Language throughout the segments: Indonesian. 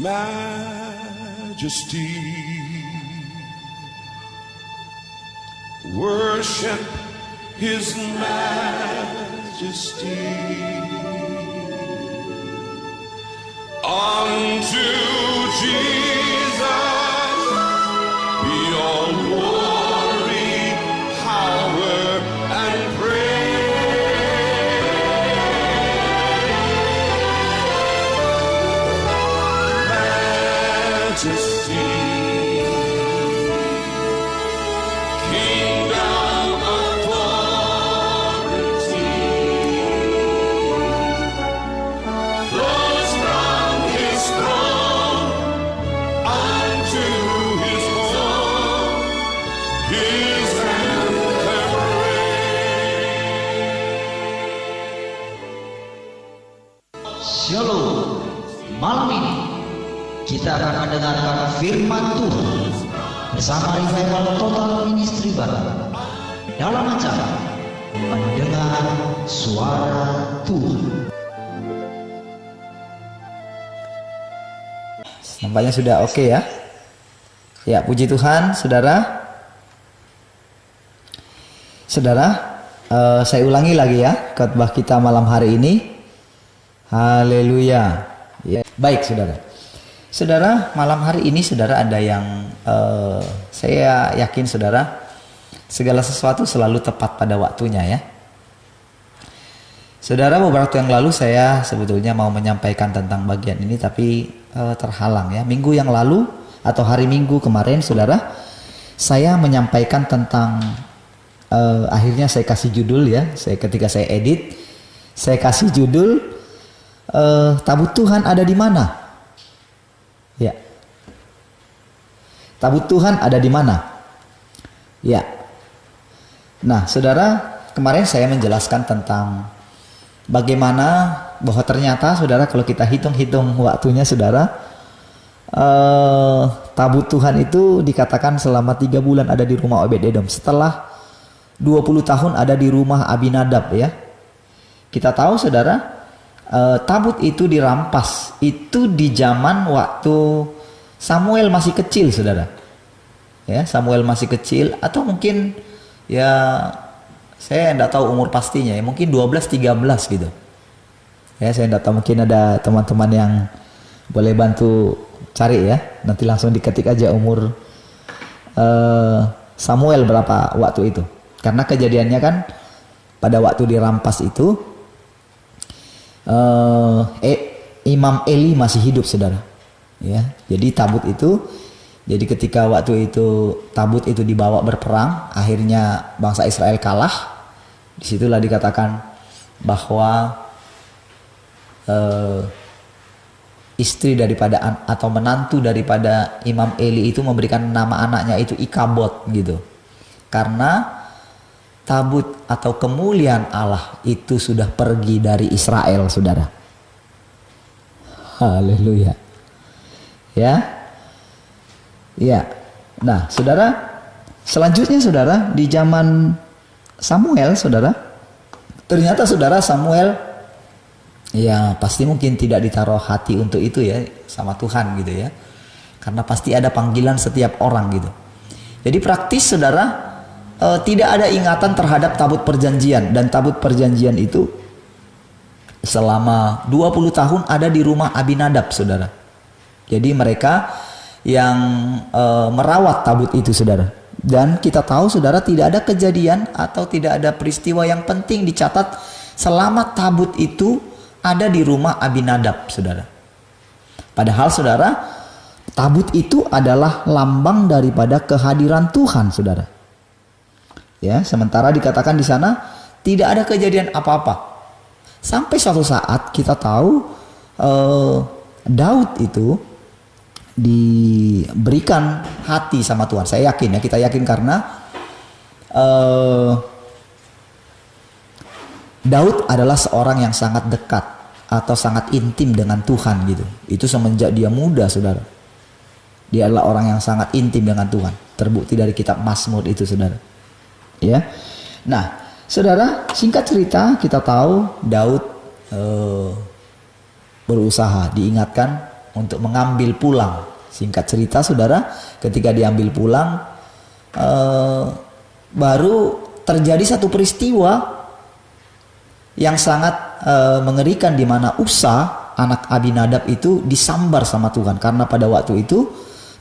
majesty. Worship his majesty. Unto Jesus be all glory, power, and praise. Majesty, kingdom, authority, flows from his throne unto his throne. His anthem Shalom. Malam ini kita akan mendengarkan firman Tuhan bersama Revival Total Ministry Barat dalam acara Mendengar Suara Tuhan. Nampaknya sudah oke ya. Ya, puji Tuhan, saudara. Saudara, saya ulangi lagi ya khotbah kita malam hari ini. Haleluya. Ya, baik saudara. Saudara, malam hari ini saudara ada yang saya yakin saudara segala sesuatu selalu tepat pada waktunya ya. Saudara, beberapa waktu yang lalu saya sebetulnya mau menyampaikan tentang bagian ini tapi terhalang ya. Minggu yang lalu atau hari Minggu kemarin saudara, saya menyampaikan tentang akhirnya saya kasih judul ya. Ketika saya edit, saya kasih judul tabut Tuhan ada di mana? Ya. Tabut Tuhan ada di mana? Ya. Nah, saudara, kemarin saya menjelaskan tentang bagaimana bahwa ternyata saudara kalau kita hitung-hitung waktunya saudara, tabut Tuhan itu dikatakan selama 3 bulan ada di rumah Obed-Edom. Setelah 20 tahun ada di rumah Abinadab ya. Kita tahu saudara, tabut itu dirampas itu di zaman waktu Samuel masih kecil saudara. Ya, Samuel masih kecil atau mungkin ya saya tidak tahu umur pastinya ya, mungkin 12-13 gitu. Ya, saya tidak tahu, mungkin ada teman-teman yang boleh bantu cari ya. Nanti langsung diketik aja umur Samuel berapa waktu itu. Karena kejadiannya kan pada waktu dirampas itu Imam Eli masih hidup saudara. Ya, jadi tabut itu, jadi ketika waktu itu tabut itu dibawa berperang, akhirnya bangsa Israel kalah. Disitulah dikatakan bahwa istri daripada atau menantu daripada Imam Eli itu memberikan nama anaknya itu Ikabod gitu. Karena tabut atau kemuliaan Allah itu sudah pergi dari Israel, saudara. Haleluya. Ya. Ya. Nah, saudara, selanjutnya saudara, di zaman Samuel, saudara, ternyata saudara Samuel ya pasti mungkin tidak ditaruh hati untuk itu ya sama Tuhan gitu ya. Karena pasti ada panggilan setiap orang gitu. Jadi praktis saudara, tidak ada ingatan terhadap tabut perjanjian, dan tabut perjanjian itu selama 20 tahun ada di rumah Abinadab saudara. Jadi mereka yang merawat tabut itu saudara. Dan kita tahu saudara tidak ada kejadian atau tidak ada peristiwa yang penting dicatat selama tabut itu ada di rumah Abinadab saudara. Padahal saudara, tabut itu adalah lambang daripada kehadiran Tuhan saudara. Ya, sementara dikatakan di sana tidak ada kejadian apa-apa. Sampai suatu saat kita tahu Daud itu diberikan hati sama Tuhan. Saya yakin ya, kita yakin karena Daud adalah seorang yang sangat dekat atau sangat intim dengan Tuhan gitu. Itu semenjak dia muda saudara. Dia adalah orang yang sangat intim dengan Tuhan. Terbukti dari kitab Mazmur itu saudara. Ya, nah, saudara, singkat cerita kita tahu Daud berusaha diingatkan untuk mengambil pulang. Singkat cerita saudara, ketika diambil pulang baru terjadi satu peristiwa yang sangat mengerikan, di mana Usa anak Abinadab itu disambar sama Tuhan, karena pada waktu itu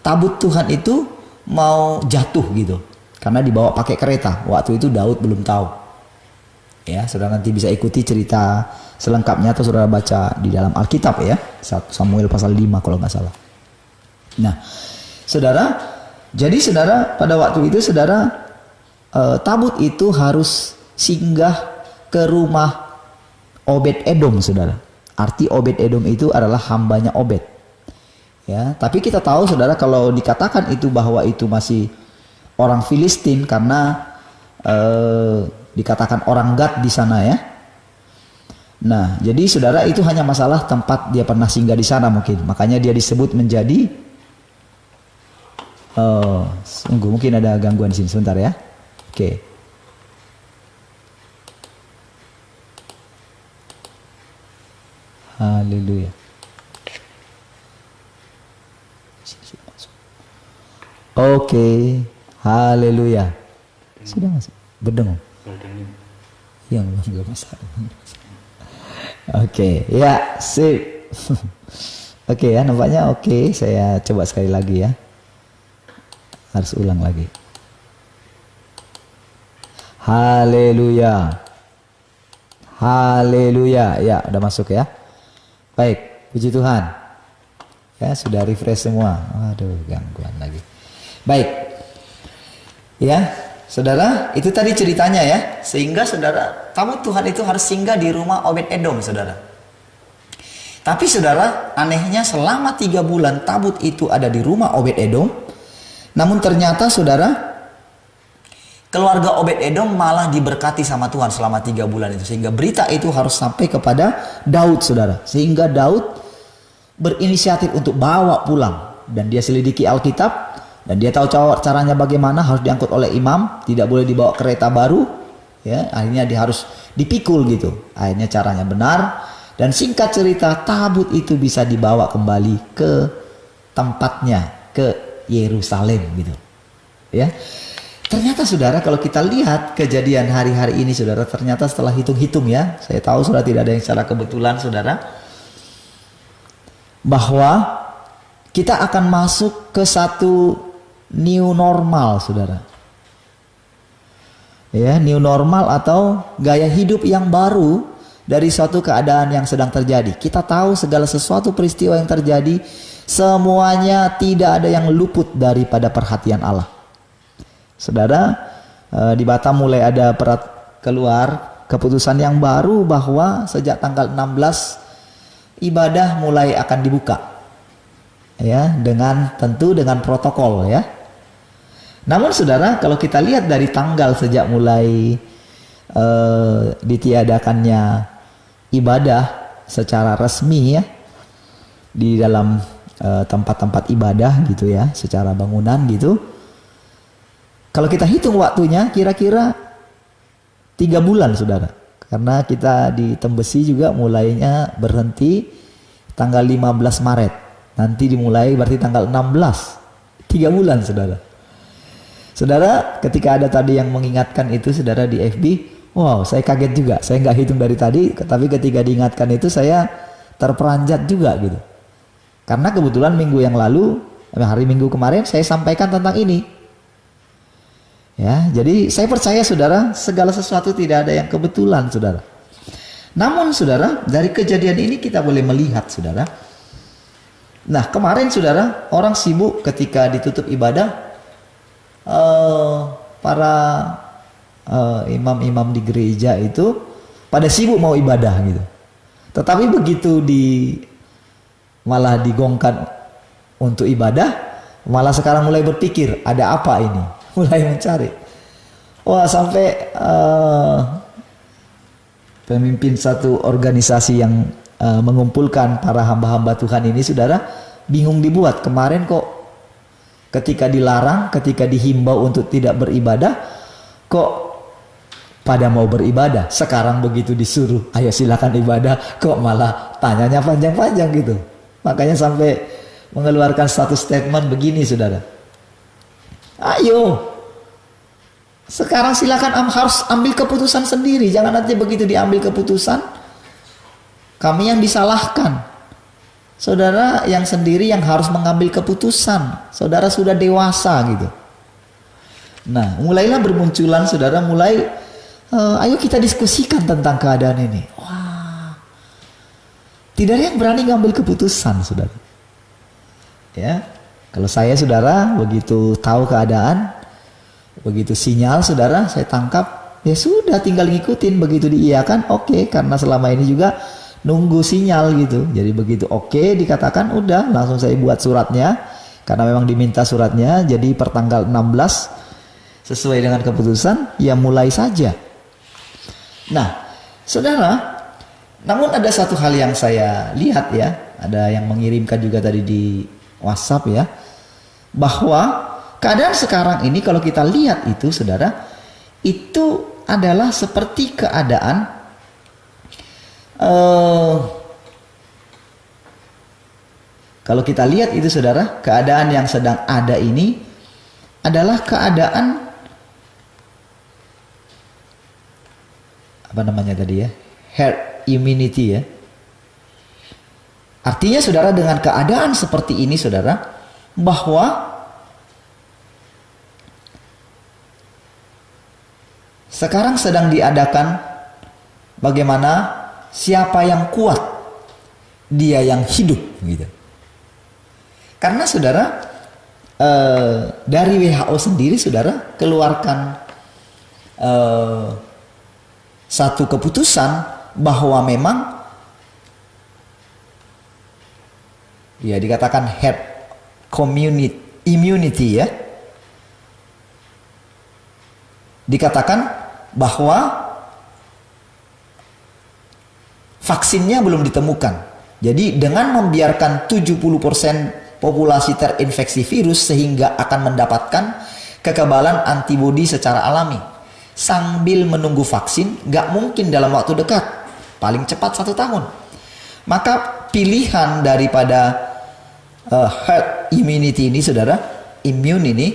tabut Tuhan itu mau jatuh gitu, karena dibawa pakai kereta. Waktu itu Daud belum tahu. Ya, saudara nanti bisa ikuti cerita selengkapnya atau saudara baca di dalam Alkitab ya, 1 Samuel pasal 5 kalau nggak salah. Nah, saudara, jadi saudara pada waktu itu saudara tabut itu harus singgah ke rumah Obed Edom, saudara. Arti Obed Edom itu adalah hambanya Obed. Ya, tapi kita tahu saudara, kalau dikatakan itu bahwa itu masih orang Filistin karena dikatakan orang Gad di sana ya. Nah, jadi saudara itu hanya masalah tempat dia pernah singgah di sana mungkin. Makanya dia disebut menjadi sungguh mungkin ada gangguan di sini sebentar ya. Oke. Haleluya. Oke. Haleluya. Sudah masuk. Berdengung. Yang enggak masalah. Oke, ya, sip. Oke ya, nampaknya oke. Saya coba sekali lagi ya. Harus ulang lagi. Haleluya. Haleluya. Ya, udah masuk ya. Baik, puji Tuhan. Ya, sudah refresh semua. Aduh, gangguan lagi. Baik. Ya, saudara, itu tadi ceritanya ya. Sehingga saudara, tabut Tuhan itu harus singgah di rumah Obed Edom, saudara. Tapi saudara, anehnya selama 3 bulan tabut itu ada di rumah Obed Edom. Namun ternyata saudara, keluarga Obed Edom malah diberkati sama Tuhan selama 3 bulan itu. Sehingga berita itu harus sampai kepada Daud, saudara. Sehingga Daud berinisiatif untuk bawa pulang. Dan dia selidiki Alkitab. Dan dia tahu caranya bagaimana, harus diangkut oleh imam, tidak boleh dibawa kereta baru, ya. Akhirnya dia harus dipikul gitu. Akhirnya caranya benar, dan singkat cerita tabut itu bisa dibawa kembali ke tempatnya, ke Yerusalem gitu. Ya. Ternyata saudara, kalau kita lihat kejadian hari-hari ini saudara, ternyata setelah hitung-hitung ya, saya tahu saudara tidak ada yang secara kebetulan saudara, bahwa kita akan masuk ke satu new normal, saudara. Ya, new normal atau gaya hidup yang baru dari suatu keadaan yang sedang terjadi. Kita tahu segala sesuatu peristiwa yang terjadi, semuanya tidak ada yang luput daripada perhatian Allah. Saudara, di Batam mulai ada keluar keputusan yang baru bahwa sejak tanggal 16 ibadah mulai akan dibuka. Ya, tentu dengan protokol ya. Namun saudara, kalau kita lihat dari tanggal sejak mulai ditiadakannya ibadah secara resmi ya, di dalam tempat-tempat ibadah gitu ya, secara bangunan gitu, kalau kita hitung waktunya kira-kira 3 bulan saudara, karena kita di Tembesi juga mulainya berhenti tanggal 15 Maret, nanti dimulai berarti tanggal 16, 3 bulan saudara. Saudara, ketika ada tadi yang mengingatkan itu saudara di FB, wow, saya kaget juga. Saya nggak hitung dari tadi, tapi ketika diingatkan itu saya terperanjat juga gitu. Karena kebetulan minggu yang lalu, hari Minggu kemarin saya sampaikan tentang ini. Ya, jadi saya percaya saudara, segala sesuatu tidak ada yang kebetulan saudara. Namun saudara, dari kejadian ini kita boleh melihat saudara. Nah, kemarin saudara, orang sibuk ketika ditutup ibadah. Para imam-imam di gereja itu pada sibuk mau ibadah gitu. Tetapi begitu malah digongkan untuk ibadah, malah sekarang mulai berpikir ada apa ini, mulai mencari. Wah, sampai pemimpin satu organisasi yang mengumpulkan para hamba-hamba Tuhan ini saudara bingung dibuat. Kemarin kok ketika dilarang, ketika dihimbau untuk tidak beribadah, kok pada mau beribadah. Sekarang begitu disuruh, ayo silakan ibadah, kok malah tanyanya panjang-panjang gitu. Makanya sampai mengeluarkan satu statement begini, saudara. Ayo, sekarang silakan harus ambil keputusan sendiri. Jangan nanti begitu diambil keputusan, kami yang disalahkan. Saudara yang sendiri yang harus mengambil keputusan. Saudara sudah dewasa gitu. Nah, mulailah bermunculan, saudara, ayo kita diskusikan tentang keadaan ini. Wah, tidak ada yang berani ngambil keputusan, saudara. Ya, kalau saya, saudara, begitu tahu keadaan, begitu sinyal, saudara, saya tangkap, ya sudah, tinggal ngikutin. Begitu diiyakan, oke, karena selama ini juga nunggu sinyal gitu. Jadi begitu oke dikatakan, udah, langsung saya buat suratnya, karena memang diminta suratnya. Jadi per tanggal 16 sesuai dengan keputusan, ya mulai saja. Nah, saudara, namun ada satu hal yang saya lihat ya, ada yang mengirimkan juga tadi di WhatsApp ya, bahwa keadaan sekarang ini kalau kita lihat itu, saudara, itu adalah seperti keadaan kalau kita lihat itu, saudara, keadaan yang sedang ada ini adalah keadaan apa namanya tadi ya, herd immunity ya. Artinya, saudara, dengan keadaan seperti ini, saudara, bahwa sekarang sedang diadakan bagaimana siapa yang kuat, dia yang hidup gitu. Karena, saudara, dari WHO sendiri, saudara, keluarkan satu keputusan bahwa memang ya dikatakan herd immunity ya. Dikatakan bahwa vaksinnya belum ditemukan. Jadi dengan membiarkan 70% populasi terinfeksi virus sehingga akan mendapatkan kekebalan antibodi secara alami. Sambil menunggu vaksin, gak mungkin dalam waktu dekat, paling cepat 1 tahun. Maka pilihan daripada herd immunity ini, saudara, immune ini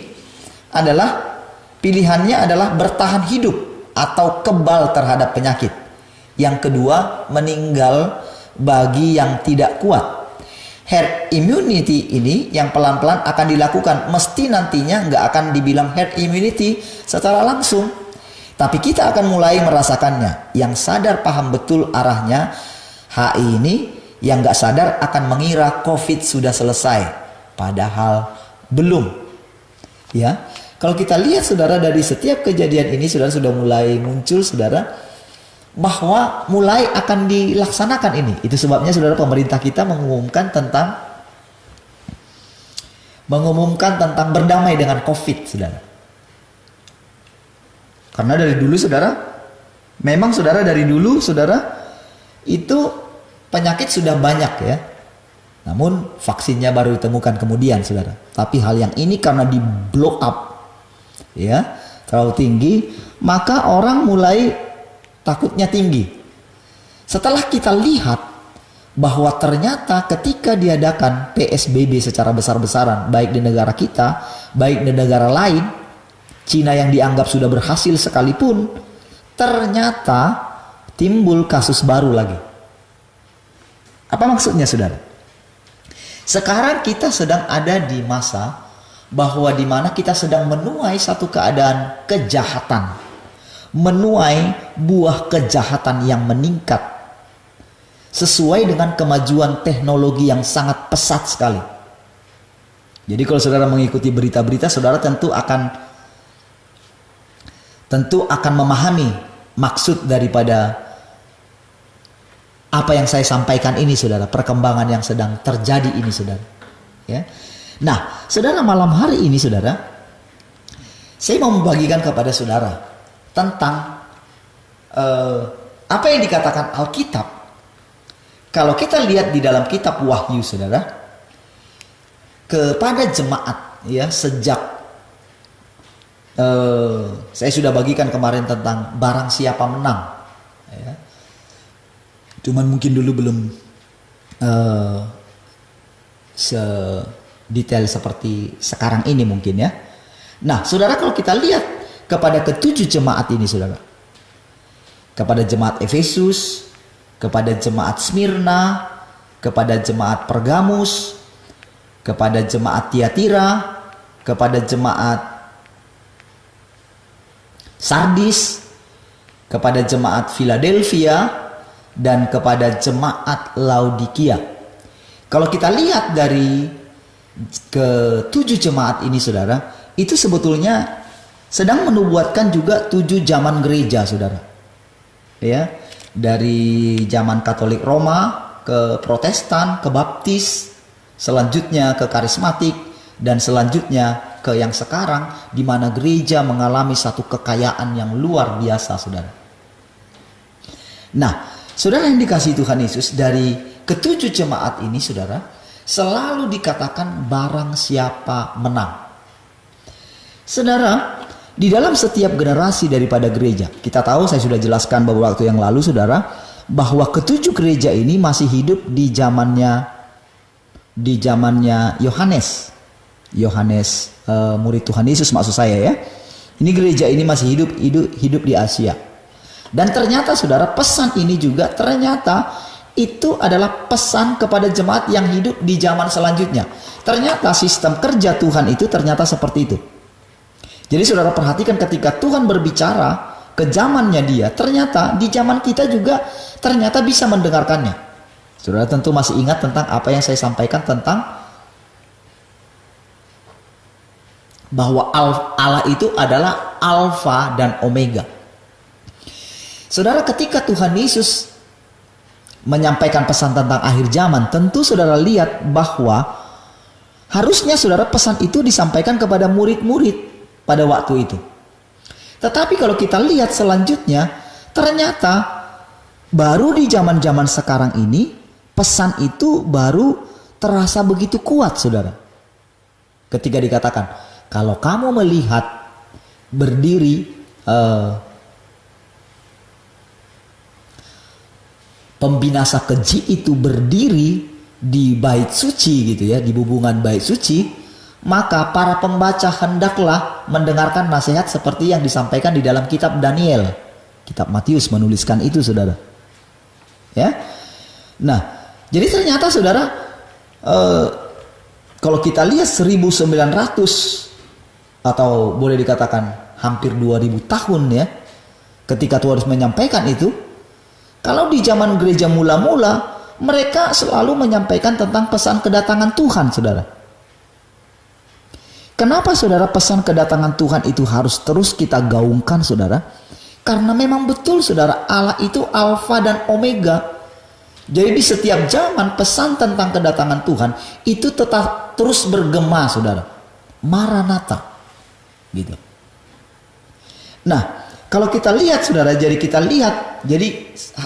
adalah pilihannya adalah bertahan hidup atau kebal terhadap penyakit. Yang kedua, meninggal bagi yang tidak kuat. Herd immunity ini yang pelan-pelan akan dilakukan, mesti nantinya nggak akan dibilang herd immunity secara langsung. Tapi kita akan mulai merasakannya. Yang sadar paham betul arahnya HI ini, yang gak sadar akan mengira COVID sudah selesai. Padahal belum. Ya, kalau kita lihat, saudara, dari setiap kejadian ini, saudara, sudah mulai muncul, saudara, bahwa mulai akan dilaksanakan ini. Itu sebabnya, saudara, pemerintah kita mengumumkan tentang berdamai dengan COVID, saudara. Karena dari dulu, saudara, memang, saudara, dari dulu, saudara, itu penyakit sudah banyak ya. Namun vaksinnya baru ditemukan kemudian, saudara. Tapi hal yang ini karena di blow up ya, terlalu tinggi, maka orang mulai takutnya tinggi. Setelah kita lihat bahwa ternyata ketika diadakan PSBB secara besar-besaran, baik di negara kita, baik di negara lain, Cina yang dianggap sudah berhasil sekalipun, ternyata timbul kasus baru lagi. Apa maksudnya, saudara? Sekarang kita sedang ada di masa bahwa di mana kita sedang menuai satu keadaan kejahatan, menuai buah kejahatan yang meningkat sesuai dengan kemajuan teknologi yang sangat pesat sekali. Jadi kalau saudara mengikuti berita-berita, saudara tentu akan memahami maksud daripada apa yang saya sampaikan ini, saudara, perkembangan yang sedang terjadi ini, saudara. Ya. Nah, saudara, malam hari ini, saudara, saya mau membagikan kepada saudara tentang apa yang dikatakan Alkitab. Kalau kita lihat di dalam kitab Wahyu, saudara, kepada jemaat ya, sejak saya sudah bagikan kemarin tentang barang siapa menang ya. Cuman mungkin dulu belum sedetail seperti sekarang ini mungkin ya. Nah, saudara, kalau kita lihat kepada ketujuh jemaat ini, saudara, kepada jemaat Efesus, kepada jemaat Smyrna, kepada jemaat Pergamus, kepada jemaat Tiatira, kepada jemaat Sardis, kepada jemaat Philadelphia, dan kepada jemaat Laodikia. Kalau kita lihat dari ketujuh jemaat ini, saudara, itu sebetulnya sedang menubuatkan juga 7 zaman gereja, saudara. Ya, dari zaman Katolik Roma ke Protestan, ke Baptis, selanjutnya ke Karismatik, dan selanjutnya ke yang sekarang, di mana gereja mengalami satu kekayaan yang luar biasa, saudara. Nah, saudara yang dikasihi Tuhan Yesus, dari ketujuh jemaat ini, saudara, selalu dikatakan barang siapa menang. Saudara, di dalam setiap generasi daripada gereja, kita tahu, saya sudah jelaskan beberapa waktu yang lalu, saudara, bahwa ketujuh gereja ini masih hidup di zamannya Yohanes, murid Tuhan Yesus maksud saya ya. Ini gereja ini masih hidup di Asia. Dan ternyata, saudara, pesan ini juga ternyata itu adalah pesan kepada jemaat yang hidup di zaman selanjutnya. Ternyata sistem kerja Tuhan itu ternyata seperti itu. Jadi saudara perhatikan, ketika Tuhan berbicara ke zamannya dia, ternyata di zaman kita juga ternyata bisa mendengarkannya. Saudara tentu masih ingat tentang apa yang saya sampaikan tentang bahwa Allah itu adalah Alfa dan Omega. Saudara, ketika Tuhan Yesus menyampaikan pesan tentang akhir zaman, tentu saudara lihat bahwa harusnya, saudara, pesan itu disampaikan kepada murid-murid pada waktu itu. Tetapi kalau kita lihat selanjutnya, ternyata baru di zaman-zaman sekarang ini pesan itu baru terasa begitu kuat, saudara. Ketika dikatakan, kalau kamu melihat berdiri pembinasa keji itu berdiri di bait suci gitu ya, di bubungan bait suci, maka para pembaca hendaklah mendengarkan nasihat seperti yang disampaikan di dalam kitab Daniel. Kitab Matius menuliskan itu, saudara. Ya. Nah, jadi ternyata, saudara, kalau kita lihat 1900 atau boleh dikatakan hampir 2000 tahun ya, ketika Tuhan harus menyampaikan itu, kalau di zaman gereja mula-mula, mereka selalu menyampaikan tentang pesan kedatangan Tuhan, saudara. Kenapa, saudara, pesan kedatangan Tuhan itu harus terus kita gaungkan, saudara? Karena memang betul, saudara, Allah itu Alfa dan Omega. Jadi di setiap zaman pesan tentang kedatangan Tuhan itu tetap terus bergema, saudara. Maranatha, gitu. Nah, kalau kita lihat, saudara, jadi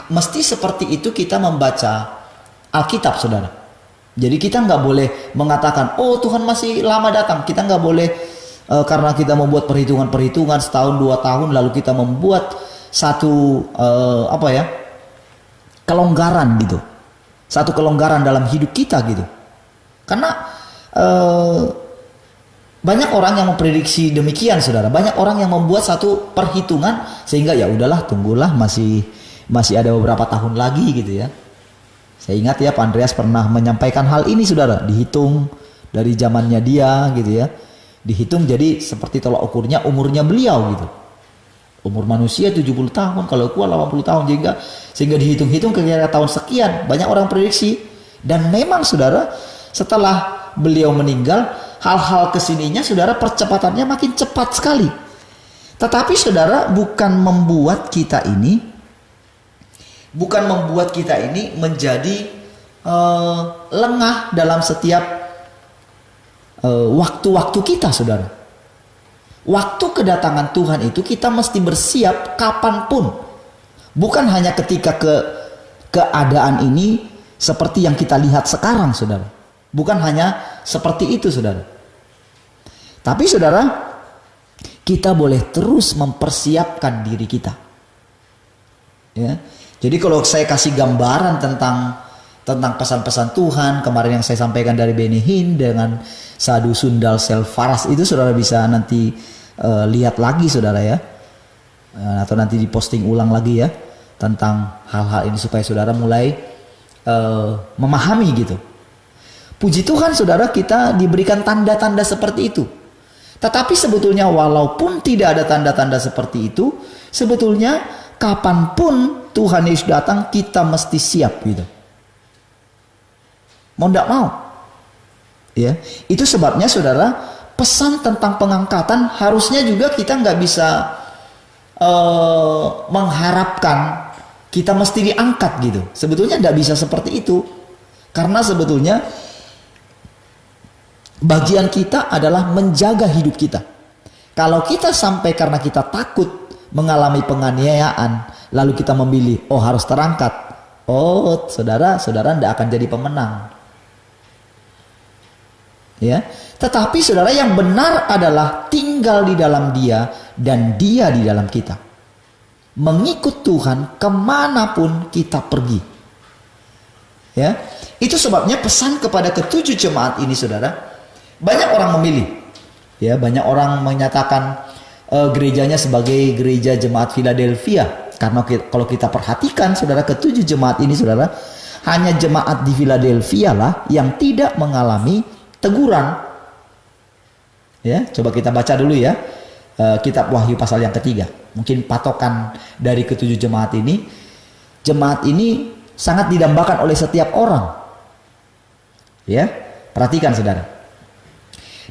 mesti seperti itu kita membaca Alkitab, saudara. Jadi kita nggak boleh mengatakan, oh Tuhan masih lama datang. Kita nggak boleh karena kita membuat perhitungan setahun 2 tahun lalu kita membuat satu kelonggaran gitu, satu kelonggaran dalam hidup kita gitu. Karena banyak orang yang memprediksi demikian, saudara. Banyak orang yang membuat satu perhitungan sehingga ya udahlah, tunggulah, masih ada beberapa tahun lagi gitu ya. Saya ingat ya, Pak Andreas pernah menyampaikan hal ini, saudara. Dihitung dari zamannya dia gitu ya. Dihitung jadi seperti tolak ukurnya umurnya beliau gitu. Umur manusia 70 tahun, kalau kuat 80 tahun, sehingga dihitung-hitung kira-kira tahun sekian. Banyak orang prediksi. Dan memang, saudara, setelah beliau meninggal, hal-hal kesininya, saudara, percepatannya makin cepat sekali. Tetapi, saudara, bukan membuat kita ini menjadi lengah dalam setiap waktu-waktu kita, saudara. Waktu kedatangan Tuhan itu kita mesti bersiap kapanpun. Bukan hanya ketika keadaan ini seperti yang kita lihat sekarang, saudara. Bukan hanya seperti itu, saudara. Tapi, saudara, kita boleh terus mempersiapkan diri kita. Ya. Jadi kalau saya kasih gambaran tentang tentang pesan-pesan Tuhan kemarin yang saya sampaikan dari Benny Hinn dengan Sadhu Sundal Selvaras itu saudara bisa nanti lihat lagi saudara ya, atau nanti diposting ulang lagi ya tentang hal-hal ini supaya saudara mulai memahami gitu. Puji Tuhan saudara, kita diberikan tanda-tanda seperti itu. Tetapi sebetulnya walaupun tidak ada tanda-tanda seperti itu, sebetulnya kapanpun Tuhan Yesus datang kita mesti siap gitu. Mau tidak mau. Ya, itu sebabnya saudara, pesan tentang pengangkatan harusnya juga kita nggak bisa mengharapkan kita mesti diangkat gitu. Sebetulnya tidak bisa seperti itu. Karena sebetulnya bagian kita adalah menjaga hidup kita. Kalau kita sampai karena kita takut mengalami penganiayaan, lalu kita memilih, oh harus terangkat. Oh saudara tidak akan jadi pemenang. Ya, tetapi saudara yang benar adalah tinggal di dalam Dia dan Dia di dalam kita. Mengikut Tuhan kemanapun kita pergi. Ya, itu sebabnya pesan kepada ketujuh jemaat ini saudara. Banyak orang memilih, ya banyak orang menyatakan gerejanya sebagai gereja jemaat Philadelphia. Karena kalau kita perhatikan saudara, ketujuh jemaat ini saudara, hanya jemaat di Philadelphia lah yang tidak mengalami teguran. Ya, coba kita baca dulu ya kitab Wahyu pasal yang ketiga. Mungkin patokan dari ketujuh jemaat ini sangat didambakan oleh setiap orang. Ya, perhatikan saudara.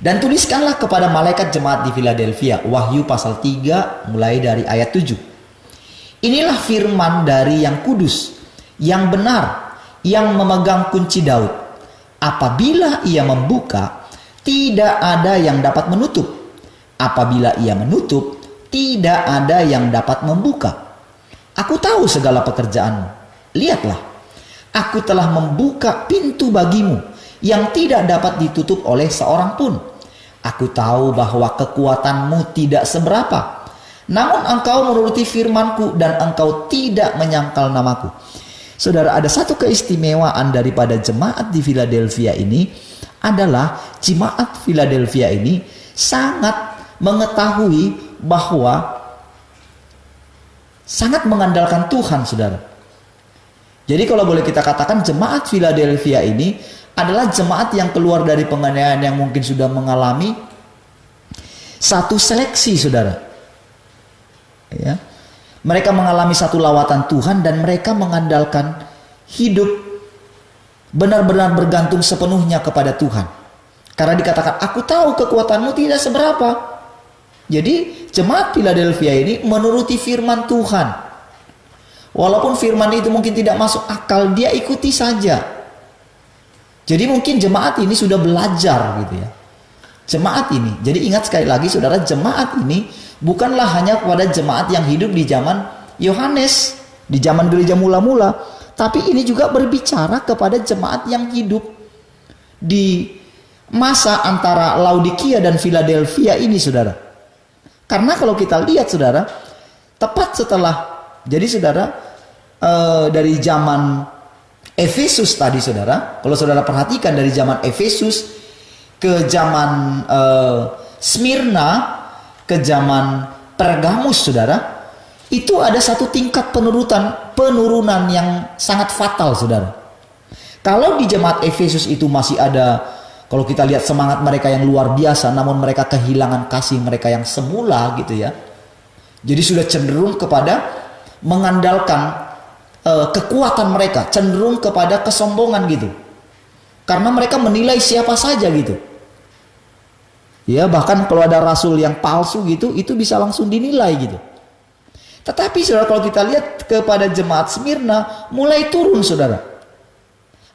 Dan tuliskanlah kepada malaikat jemaat di Philadelphia, Wahyu pasal 3 mulai dari ayat 7. Inilah firman dari yang kudus, yang benar, yang memegang kunci Daud. Apabila ia membuka, tidak ada yang dapat menutup. Apabila ia menutup, tidak ada yang dapat membuka. Aku tahu segala pekerjaanmu. Lihatlah, aku telah membuka pintu bagimu yang tidak dapat ditutup oleh seorang pun. Aku tahu bahwa kekuatanmu tidak seberapa. Namun engkau menuruti firmanku dan engkau tidak menyangkal namaku. Saudara, ada satu keistimewaan daripada jemaat di Philadelphia ini adalah jemaat Philadelphia ini sangat mengetahui bahwa sangat mengandalkan Tuhan, saudara. Jadi kalau boleh kita katakan jemaat Philadelphia ini adalah jemaat yang keluar dari penganiayaan yang mungkin sudah mengalami satu seleksi, saudara. Ya. Mereka mengalami satu lawatan Tuhan dan mereka mengandalkan hidup benar-benar bergantung sepenuhnya kepada Tuhan. Karena dikatakan, aku tahu kekuatanmu tidak seberapa. Jadi jemaat Philadelphia ini menuruti firman Tuhan. Walaupun firman itu mungkin tidak masuk akal, dia ikuti saja. Jadi mungkin jemaat ini sudah belajar gitu ya. Jemaat ini, jadi ingat sekali lagi saudara, jemaat ini bukanlah hanya kepada jemaat yang hidup di zaman Yohanes, di zaman gereja mula-mula, tapi ini juga berbicara kepada jemaat yang hidup di masa antara Laodikia dan Philadelphia ini, saudara. Karena kalau kita lihat saudara, tepat setelah, jadi saudara, dari zaman Efesus tadi saudara, kalau saudara perhatikan dari zaman Efesus ke zaman Smyrna, ke zaman Pergamus saudara, itu ada satu tingkat penurunan yang sangat fatal saudara. Kalau di jemaat Efesus itu masih ada, kalau kita lihat semangat mereka yang luar biasa, namun mereka kehilangan kasih mereka yang semula gitu ya. Jadi sudah cenderung kepada mengandalkan kekuatan mereka, cenderung kepada kesombongan gitu. Karena mereka menilai siapa saja gitu. Ya, bahkan kalau ada rasul yang palsu gitu, itu bisa langsung dinilai gitu. Tetapi saudara, kalau kita lihat kepada jemaat Smyrna mulai turun saudara.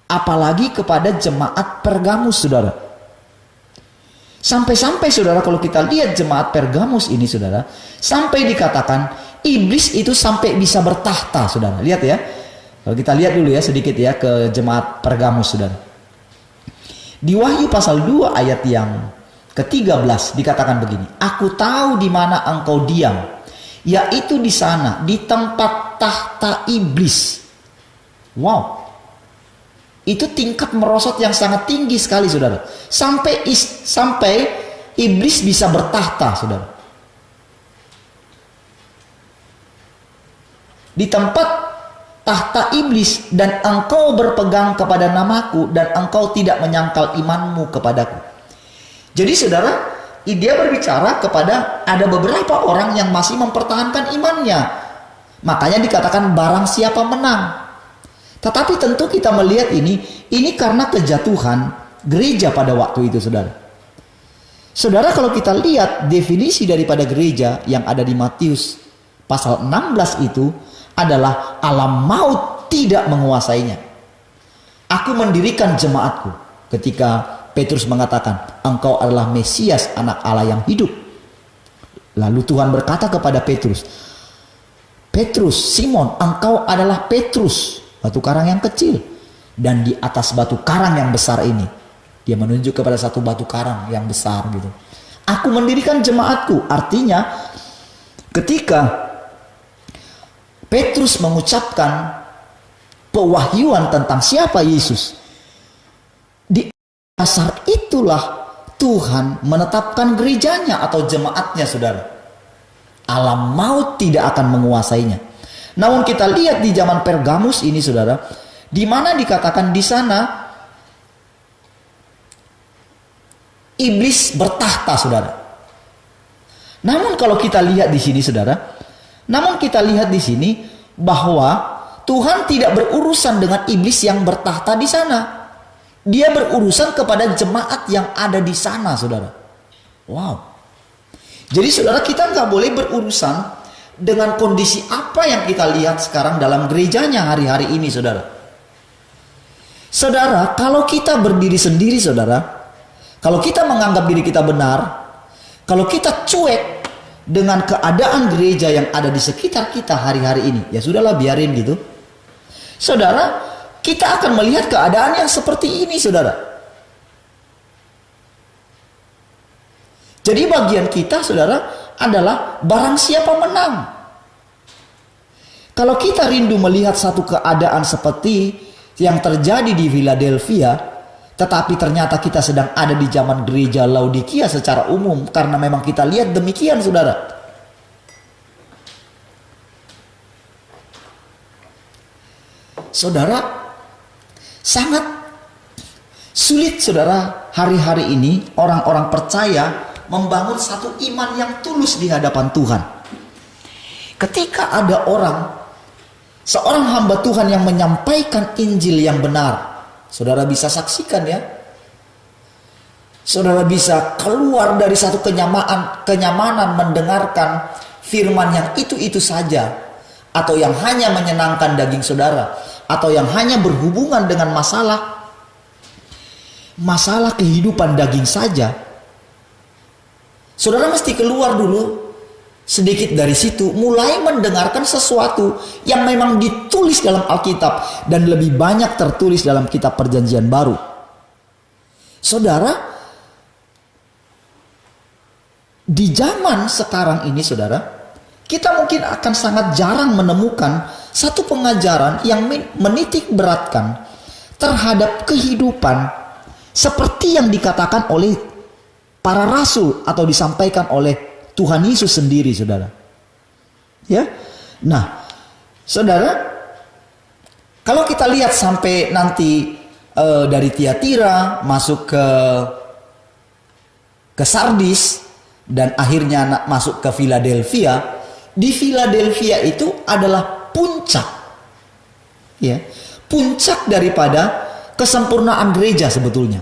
Apalagi kepada jemaat Pergamus saudara. Sampai-sampai saudara, kalau kita lihat jemaat Pergamus ini saudara, sampai dikatakan iblis itu sampai bisa bertahta saudara. Lihat ya. Kalau kita lihat dulu ya sedikit ya ke jemaat Pergamus saudara. Di Wahyu pasal 2 ayat yang ke-13 dikatakan begini. Aku tahu di mana engkau diam, yaitu di sana, di tempat tahta iblis. Wow. itu tingkat merosot yang sangat tinggi sekali, saudara. Sampai iblis bisa bertahta, saudara. Di tempat tahta iblis, dan engkau berpegang kepada namaku, dan engkau tidak menyangkal imanmu kepadaku. Jadi saudara, dia berbicara kepada ada beberapa orang yang masih mempertahankan imannya. Makanya dikatakan barang siapa menang. Tetapi tentu kita melihat ini karena kejatuhan gereja pada waktu itu, saudara. Saudara, kalau kita lihat definisi daripada gereja yang ada di Matius pasal 16 itu adalah alam maut tidak menguasainya. Aku mendirikan jemaatku. Ketika Petrus mengatakan, engkau adalah Mesias, anak Allah yang hidup. Lalu Tuhan berkata kepada Petrus, Petrus, Simon, engkau adalah Petrus, batu karang yang kecil. Dan di atas batu karang yang besar ini, dia menunjuk kepada satu batu karang yang besar gitu. Aku mendirikan jemaatku. Artinya ketika Petrus mengucapkan pewahyuan tentang siapa Yesus, di dasar itulah Tuhan menetapkan gerejanya atau jemaatnya, saudara. Alam maut tidak akan menguasainya. Namun kita lihat di zaman Pergamus ini, saudara, di mana dikatakan di sana iblis bertahta, saudara. Namun kalau kita lihat di sini, saudara, bahwa Tuhan tidak berurusan dengan iblis yang bertahta di sana. Dia berurusan kepada jemaat yang ada di sana, saudara. Wow. Jadi saudara, kita nggak boleh berurusan dengan kondisi apa yang kita lihat sekarang dalam gerejanya hari-hari ini, saudara. Saudara, kalau kita berdiri sendiri, saudara, kalau kita menganggap diri kita benar, kalau kita cuek dengan keadaan gereja yang ada di sekitar kita hari-hari ini, ya sudahlah, biarin gitu. Saudara, kita akan melihat keadaan yang seperti ini, saudara. Jadi bagian kita, saudara, adalah barang siapa menang. Kalau kita rindu melihat satu keadaan seperti yang terjadi di Philadelphia, tetapi ternyata kita sedang ada di zaman gereja Laodikia secara umum, karena memang kita lihat demikian, saudara. Saudara, sangat sulit, saudara, hari-hari ini orang-orang percaya membangun satu iman yang tulus di hadapan Tuhan. Ketika ada seorang hamba Tuhan yang menyampaikan Injil yang benar, saudara bisa saksikan ya. Saudara bisa keluar dari satu kenyamanan mendengarkan firman yang itu-itu saja, atau yang hanya menyenangkan daging saudara, atau yang hanya berhubungan dengan masalah kehidupan daging saja. Saudara mesti keluar dulu sedikit dari situ, mulai mendengarkan sesuatu yang memang ditulis dalam Alkitab dan lebih banyak tertulis dalam kitab Perjanjian Baru. Saudara, di zaman sekarang ini, saudara, kita mungkin akan sangat jarang menemukan satu pengajaran yang menitik beratkan terhadap kehidupan seperti yang dikatakan oleh para rasul atau disampaikan oleh Tuhan Yesus sendiri, saudara. Ya, nah, saudara, kalau kita lihat sampai nanti dari Tiatira masuk ke Sardis dan akhirnya masuk ke Philadelphia. Di Philadelphia itu adalah puncak, ya, puncak daripada kesempurnaan gereja sebetulnya.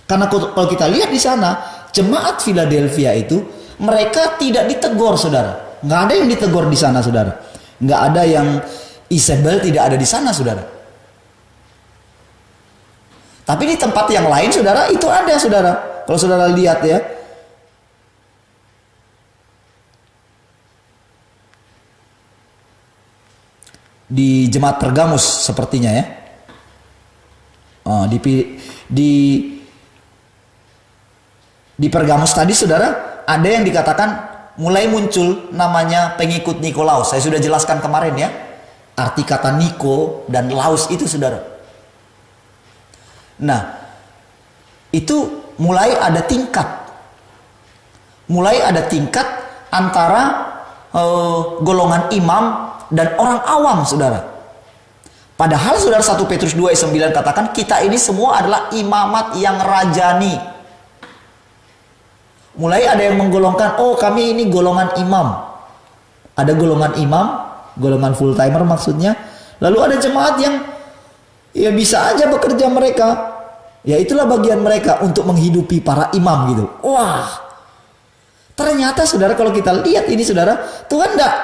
Karena kalau kita lihat di sana, jemaat Philadelphia itu mereka tidak ditegur, saudara. Nggak ada yang ditegur di sana, saudara. Nggak ada yang Isabel tidak ada di sana, saudara. Tapi di tempat yang lain, saudara, itu ada, saudara. Kalau saudara lihat ya, di jemaat Pergamus sepertinya ya. Di Pergamus tadi, saudara, ada yang dikatakan mulai muncul namanya pengikut Nikolaus. Saya sudah jelaskan kemarin ya, arti kata Niko dan Laus itu, saudara. Nah, itu mulai ada tingkat. Mulai ada tingkat antara golongan imam dan orang awam, saudara. Padahal saudara 1 Petrus 2 ayat 9 katakan kita ini semua adalah imamat yang rajani. Mulai ada yang menggolongkan, oh kami ini golongan imam. Ada golongan imam, golongan full timer maksudnya. Lalu ada jemaat yang ya bisa aja bekerja mereka. Ya itulah bagian mereka untuk menghidupi para imam gitu. Wah, ternyata saudara kalau kita lihat ini saudara, Tuhan enggak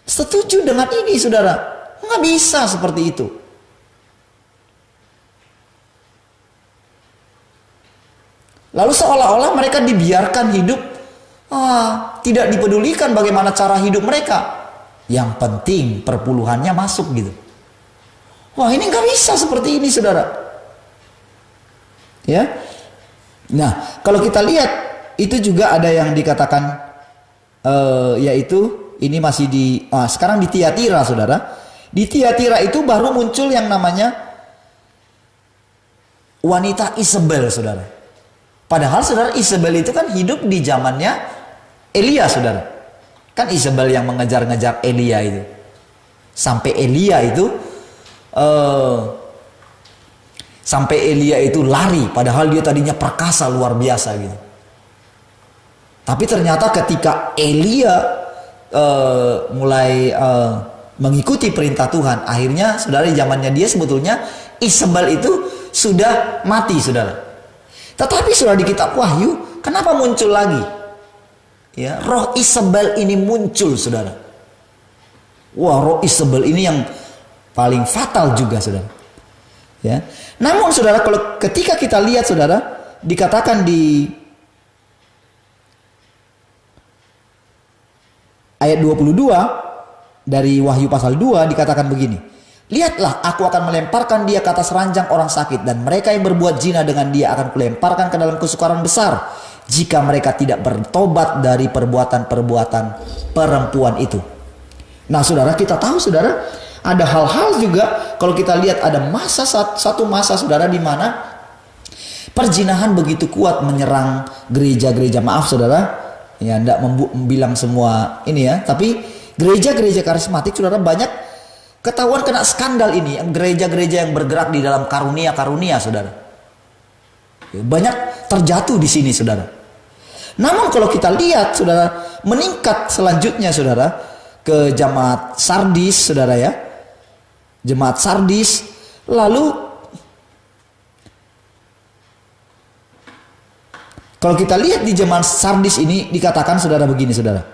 setuju dengan ini saudara. Nggak bisa seperti itu. Lalu seolah-olah mereka dibiarkan hidup, tidak dipedulikan bagaimana cara hidup mereka. Yang penting perpuluhannya masuk gitu. Wah, ini nggak bisa seperti ini saudara. Ya. Nah, kalau kita lihat itu juga ada yang dikatakan yaitu ini masih sekarang di Tiatira saudara. Di Tiatira itu baru muncul yang namanya wanita Isabel, saudara. Padahal saudara, Isabel itu kan hidup di zamannya Elia, saudara. Kan Isabel yang mengejar-ngejar Elia itu. Sampai Elia itu lari, padahal dia tadinya perkasa luar biasa gitu. Tapi ternyata ketika Elia mulai mengikuti perintah Tuhan, akhirnya saudara di zamannya dia sebetulnya Isabel itu sudah mati saudara. Tetapi saudara di kitab Wahyu kenapa muncul lagi? Ya, roh Isabel ini muncul saudara. Wah, roh Isabel ini yang paling fatal juga saudara. Ya. Namun saudara kalau ketika kita lihat saudara dikatakan di ayat 22 dari Wahyu pasal 2 dikatakan begini. Lihatlah, aku akan melemparkan dia ke atas ranjang orang sakit, dan mereka yang berbuat zina dengan dia akan kulemparkan ke dalam kesukaran besar, jika mereka tidak bertobat dari perbuatan-perbuatan perempuan itu. Nah saudara, kita tahu saudara, ada hal-hal juga kalau kita lihat ada satu masa saudara di mana perzinahan begitu kuat menyerang gereja-gereja. Maaf saudara, ya tidak bilang semua ini ya, tapi gereja-gereja karismatik saudara banyak ketahuan kena skandal ini. Gereja-gereja yang bergerak di dalam karunia-karunia saudara, banyak terjatuh di sini saudara. Namun kalau kita lihat saudara, meningkat selanjutnya saudara ke jemaat Sardis saudara ya. Jemaat Sardis, lalu kalau kita lihat di jemaat Sardis ini dikatakan saudara begini saudara.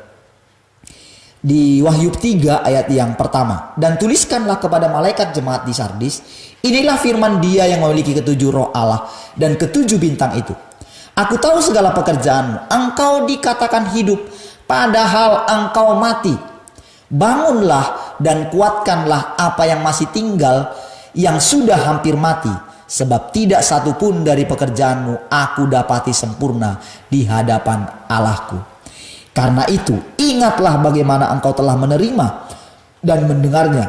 Di Wahyu 3 ayat yang pertama. Dan tuliskanlah kepada malaikat jemaat di Sardis, inilah firman dia yang memiliki ketujuh roh Allah dan ketujuh bintang itu. Aku tahu segala pekerjaanmu. Engkau dikatakan hidup, padahal engkau mati. Bangunlah dan kuatkanlah apa yang masih tinggal, yang sudah hampir mati. Sebab tidak satu pun dari pekerjaanmu aku dapati sempurna di hadapan Allahku. Karena itu, ingatlah bagaimana engkau telah menerima dan mendengarnya.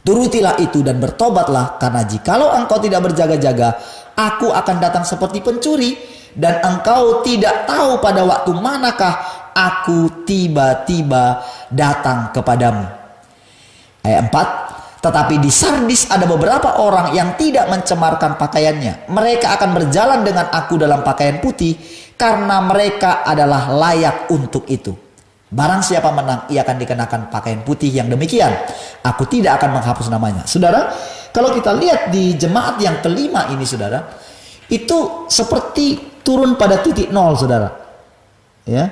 Turutilah itu dan bertobatlah, karena jikalau engkau tidak berjaga-jaga, aku akan datang seperti pencuri, dan engkau tidak tahu pada waktu manakah aku tiba-tiba datang kepadamu. Ayat 4, tetapi di Sardis ada beberapa orang yang tidak mencemarkan pakaiannya. Mereka akan berjalan dengan aku dalam pakaian putih, karena mereka adalah layak untuk itu. Barang siapa menang, ia akan dikenakan pakaian putih yang demikian. Aku tidak akan menghapus namanya. Saudara, kalau kita lihat di jemaat yang kelima ini saudara, itu seperti turun pada titik nol saudara. Ya,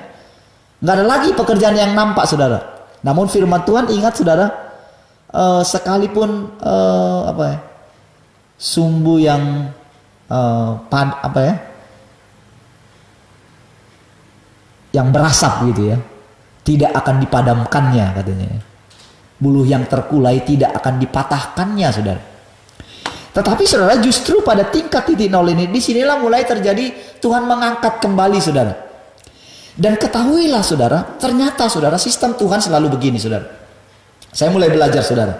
nggak ada lagi pekerjaan yang nampak saudara. Namun firman Tuhan, ingat saudara, sekalipun sumbu yang yang berasap gitu ya, tidak akan dipadamkannya katanya. Buluh yang terkulai tidak akan dipatahkannya saudara. Tetapi saudara, justru pada tingkat titik nol ini, disinilah mulai terjadi Tuhan mengangkat kembali saudara. Dan ketahuilah saudara, ternyata saudara, sistem Tuhan selalu begini saudara. Saya mulai belajar saudara.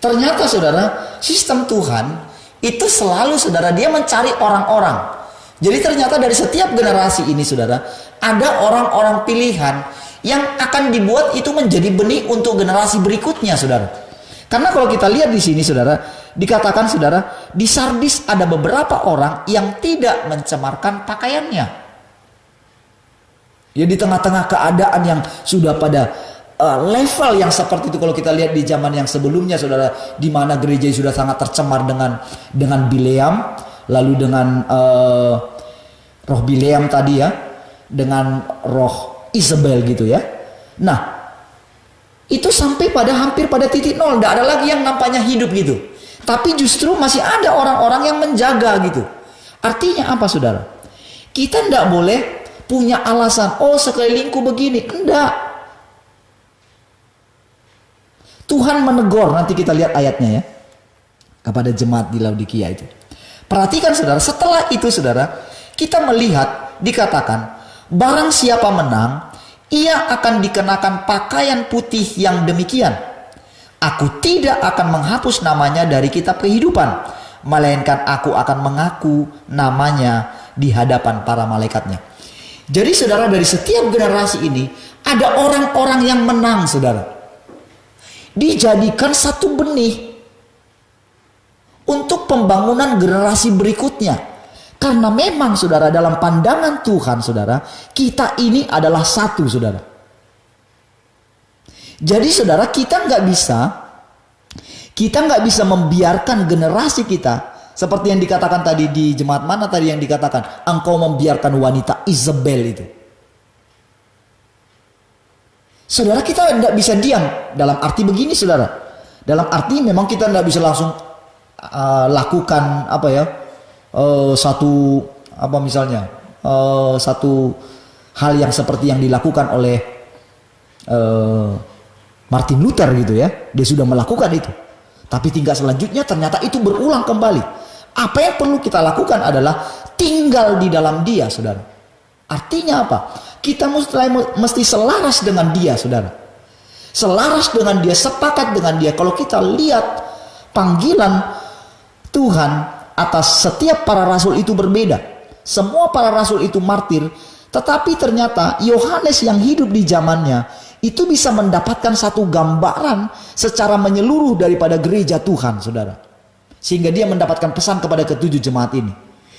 Ternyata saudara, sistem Tuhan itu selalu saudara dia mencari orang-orang. Jadi ternyata dari setiap generasi ini saudara, ada orang-orang pilihan yang akan dibuat itu menjadi benih untuk generasi berikutnya saudara. Karena kalau kita lihat di sini saudara, dikatakan saudara, di Sardis ada beberapa orang yang tidak mencemarkan pakaiannya. Ya di tengah-tengah keadaan yang sudah pada level yang seperti itu, kalau kita lihat di zaman yang sebelumnya saudara, di mana gereja sudah sangat tercemar dengan Bileam, lalu dengan roh Bileam tadi ya, dengan roh Isabel gitu ya. Nah, itu sampai pada hampir pada titik nol, tidak ada lagi yang nampaknya hidup gitu. Tapi justru masih ada orang-orang yang menjaga gitu. Artinya apa saudara? Kita tidak boleh punya alasan, oh sekelilingku begini, enggak. Tuhan menegur, nanti kita lihat ayatnya ya, kepada jemaat di Laodikia itu. Perhatikan saudara, setelah itu saudara, kita melihat dikatakan, barang siapa menang, ia akan dikenakan pakaian putih yang demikian. Aku tidak akan menghapus namanya dari kitab kehidupan, melainkan aku akan mengaku namanya di hadapan para malaikatnya. Jadi saudara, dari setiap generasi ini, ada orang-orang yang menang saudara. Dijadikan satu benih untuk pembangunan generasi berikutnya. Karena memang saudara, dalam pandangan Tuhan saudara, kita ini adalah satu saudara. Jadi saudara, kita nggak bisa membiarkan generasi kita seperti yang dikatakan tadi di jemaat mana tadi yang dikatakan, engkau membiarkan wanita Isabel itu. Saudara, kita tidak bisa diam. Dalam arti begini saudara, dalam arti memang kita tidak bisa langsung lakukan apa ya, satu apa misalnya satu hal yang seperti yang dilakukan oleh Martin Luther gitu ya. Dia sudah melakukan itu, tapi tingkat selanjutnya ternyata itu berulang kembali. Apa yang perlu kita lakukan adalah tinggal di dalam dia saudara. Artinya apa? Kita mesti selaras dengan dia saudara. Selaras dengan dia, sepakat dengan dia. Kalau kita lihat panggilan Tuhan atas setiap para rasul itu berbeda. Semua para rasul itu martir. Tetapi ternyata Yohanes yang hidup di zamannya itu bisa mendapatkan satu gambaran secara menyeluruh daripada gereja Tuhan saudara. Sehingga dia mendapatkan pesan kepada ketujuh jemaat ini.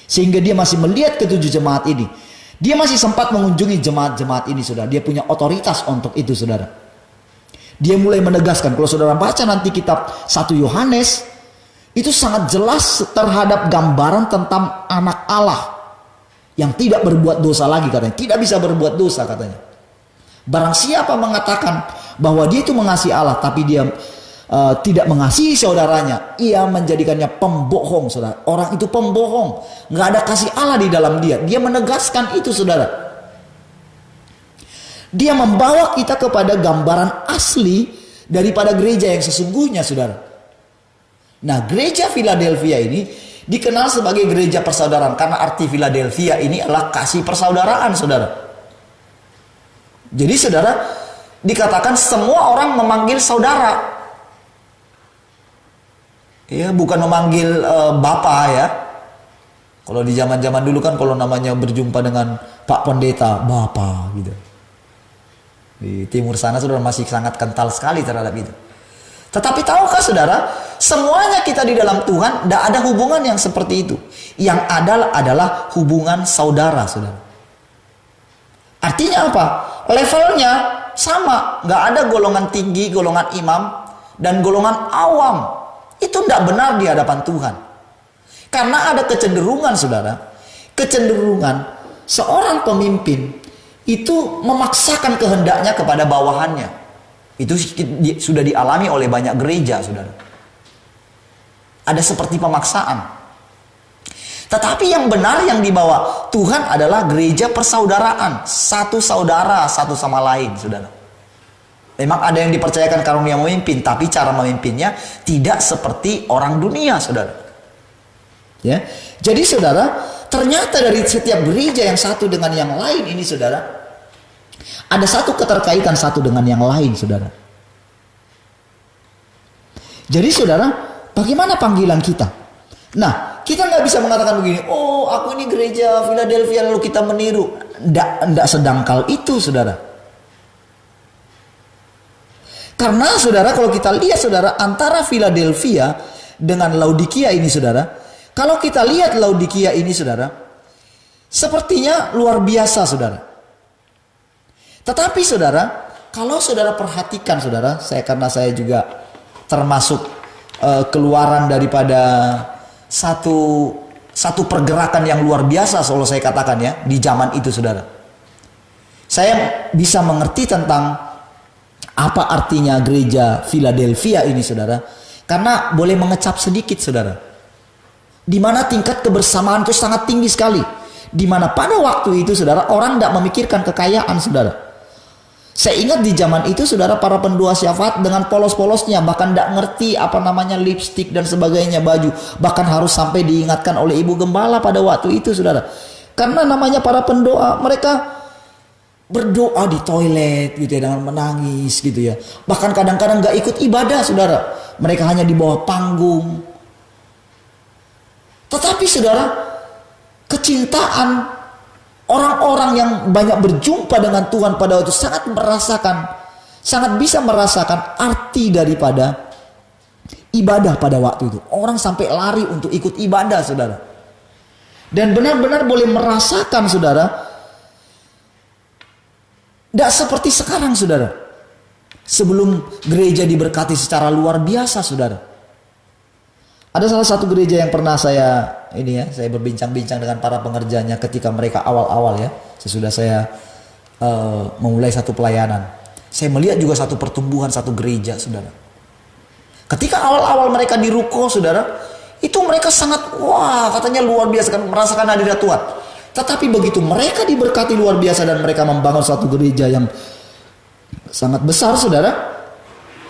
Sehingga dia masih melihat ketujuh jemaat ini. Dia masih sempat mengunjungi jemaat-jemaat ini saudara. Dia punya otoritas untuk itu saudara. Dia mulai menegaskan, kalau saudara baca nanti kitab 1 Yohanes, itu sangat jelas terhadap gambaran tentang anak Allah yang tidak berbuat dosa lagi katanya. Tidak bisa berbuat dosa katanya. Barang siapa mengatakan bahwa dia itu mengasihi Allah tapi dia tidak mengasihi saudaranya, ia menjadikannya pembohong saudara. Orang itu pembohong, nggak ada kasih Allah di dalam dia. Dia menegaskan itu saudara. Dia membawa kita kepada gambaran asli daripada gereja yang sesungguhnya saudara. Nah, gereja Philadelphia ini dikenal sebagai gereja persaudaraan karena arti Philadelphia ini adalah kasih persaudaraan saudara. Jadi saudara, dikatakan semua orang memanggil saudara. Ya, bukan memanggil bapak ya. Kalau di zaman-zaman dulu kan kalau namanya berjumpa dengan Pak Pendeta, bapak gitu. Di timur sana saudara masih sangat kental sekali terhadap itu. Tetapi tahukah saudara, semuanya kita di dalam Tuhan tidak ada hubungan yang seperti itu. Yang ada adalah hubungan saudara saudara. Artinya apa? Levelnya sama, nggak ada golongan tinggi, golongan imam, dan golongan awam. Itu tidak benar di hadapan Tuhan. Karena ada kecenderungan saudara, kecenderungan seorang pemimpin itu memaksakan kehendaknya kepada bawahannya. Itu sudah dialami oleh banyak gereja saudara. Ada seperti pemaksaan. Tetapi yang benar yang dibawa Tuhan adalah gereja persaudaraan. Satu saudara satu sama lain saudara. Memang ada yang dipercayakan karunia memimpin, tapi cara memimpinnya tidak seperti orang dunia, saudara. Ya, jadi saudara, ternyata dari setiap gereja yang satu dengan yang lain ini, saudara, ada satu keterkaitan satu dengan yang lain, saudara. Jadi saudara, bagaimana panggilan kita? Nah, kita nggak bisa mengatakan begini, oh aku ini gereja Philadelphia lalu kita meniru. Nggak sedangkal itu, saudara. Karena saudara, kalau kita lihat saudara, antara Philadelphia dengan Laodikia ini saudara, kalau kita lihat Laodikia ini saudara, sepertinya luar biasa saudara. Tetapi saudara, kalau saudara perhatikan saudara, karena saya juga termasuk keluaran daripada satu pergerakan yang luar biasa, kalau saya katakan ya, di zaman itu saudara. Saya bisa mengerti tentang apa artinya gereja Philadelphia ini saudara, karena boleh mengecap sedikit saudara, di mana tingkat kebersamaan itu sangat tinggi sekali, di mana pada waktu itu saudara, orang tidak memikirkan kekayaan saudara. Saya ingat di zaman itu saudara, para pendua syafaat dengan polos-polosnya, bahkan tidak ngerti apa namanya lipstick dan sebagainya, baju, bahkan harus sampai diingatkan oleh ibu gembala pada waktu itu saudara, karena namanya para pendoa, mereka berdoa di toilet gitu ya, dengan menangis gitu ya, bahkan kadang-kadang gak ikut ibadah saudara, mereka hanya di bawah panggung. Tetapi saudara, kecintaan orang-orang yang banyak berjumpa dengan Tuhan pada waktu sangat bisa merasakan arti daripada ibadah pada waktu itu. Orang sampai lari untuk ikut ibadah saudara, dan benar-benar boleh merasakan saudara, tidak seperti sekarang saudara. Sebelum gereja diberkati secara luar biasa saudara, ada salah satu gereja yang pernah saya berbincang-bincang dengan para pengerjanya ketika mereka awal-awal ya, sesudah saya memulai satu pelayanan. Saya melihat juga satu pertumbuhan satu gereja saudara. Ketika awal-awal mereka di ruko saudara, itu mereka sangat katanya luar biasa kan, merasakan hadirat Tuhan. Tetapi begitu mereka diberkati luar biasa dan mereka membangun suatu gereja yang sangat besar saudara,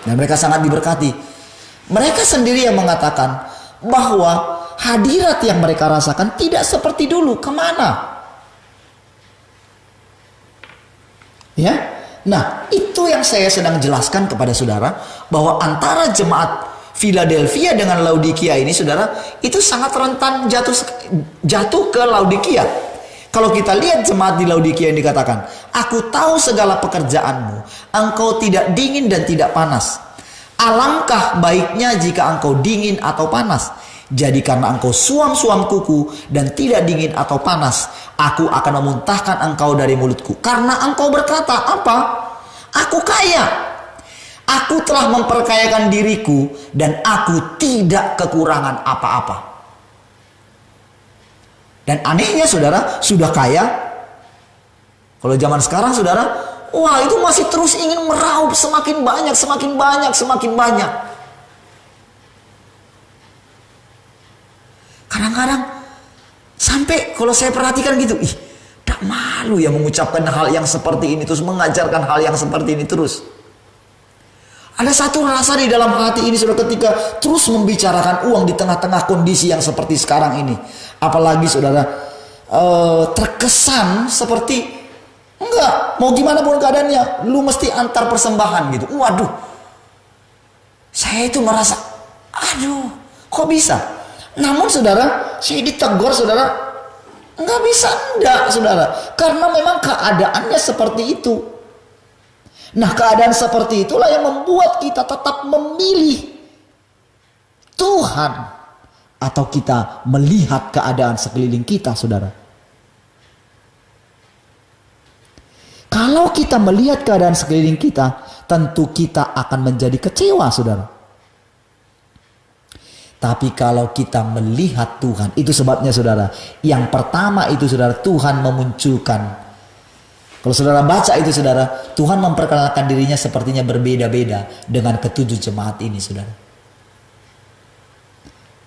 dan mereka sangat diberkati, mereka sendiri yang mengatakan bahwa hadirat yang mereka rasakan tidak seperti dulu. Kemana? Ya, nah itu yang saya sedang jelaskan kepada saudara, bahwa antara jemaat Philadelphia dengan Laodikia ini saudara, itu sangat rentan jatuh ke Laodikia. Kalau kita lihat jemaat di Laodikia yang dikatakan, aku tahu segala pekerjaanmu, engkau tidak dingin dan tidak panas. Alangkah baiknya jika engkau dingin atau panas. Jadi karena engkau suam-suam kuku dan tidak dingin atau panas, aku akan memuntahkan engkau dari mulutku. Karena engkau berkata, apa? Aku kaya. Aku telah memperkayakan diriku dan aku tidak kekurangan apa-apa. Dan anehnya saudara, sudah kaya, kalau zaman sekarang saudara, itu masih terus ingin meraup semakin banyak, semakin banyak, semakin banyak. Kadang-kadang sampai kalau saya perhatikan gitu, tak malu ya mengucapkan hal yang seperti ini, terus mengajarkan hal yang seperti ini terus. Ada satu rasa di dalam hati ini saudara, ketika terus membicarakan uang di tengah-tengah kondisi yang seperti sekarang ini. Apalagi saudara, terkesan seperti enggak, mau gimana pun keadaannya, lu mesti antar persembahan gitu. Waduh, saya itu merasa, kok bisa? Namun saudara, saya ditegur saudara, enggak bisa, enggak saudara, karena memang keadaannya seperti itu. Nah, keadaan seperti itulah yang membuat kita tetap memilih Tuhan, atau kita melihat keadaan sekeliling kita saudara. Kalau kita melihat keadaan sekeliling kita, tentu kita akan menjadi kecewa saudara. Tapi kalau kita melihat Tuhan, itu sebabnya saudara, yang pertama itu saudara, Tuhan memunculkan. Kalau saudara baca itu saudara, Tuhan memperkenalkan dirinya sepertinya berbeda-beda dengan ketujuh jemaat ini saudara.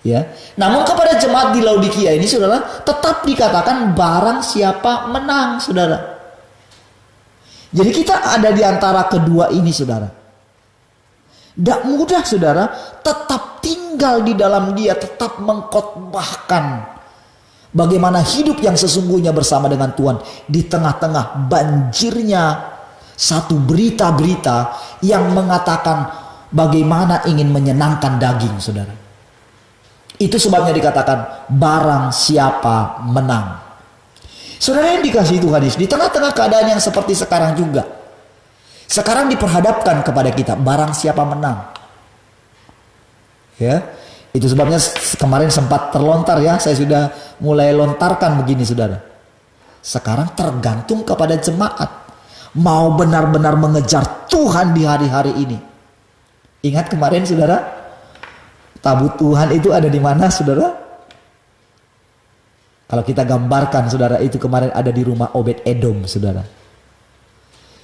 Ya, namun kepada jemaat di Laodikia ini saudara, tetap dikatakan barang siapa menang saudara. Jadi kita ada di antara kedua ini saudara. Tidak mudah saudara, tetap tinggal di dalam dia, tetap mengkhotbahkan bagaimana hidup yang sesungguhnya bersama dengan Tuhan di tengah-tengah banjirnya satu berita-berita yang mengatakan bagaimana ingin menyenangkan daging saudara. Itu sebabnya dikatakan barang siapa menang. Saudara yang dikasihi Tuhan Yesus, di tengah-tengah keadaan yang seperti sekarang juga, sekarang diperhadapkan kepada kita barang siapa menang. Ya, itu sebabnya kemarin sempat terlontar ya, saya sudah mulai lontarkan begini saudara. Sekarang tergantung kepada jemaat mau benar-benar mengejar Tuhan di hari-hari ini. Ingat kemarin saudara, tabut Tuhan itu ada di mana saudara? Kalau kita gambarkan saudara, itu kemarin ada di rumah Obed Edom saudara.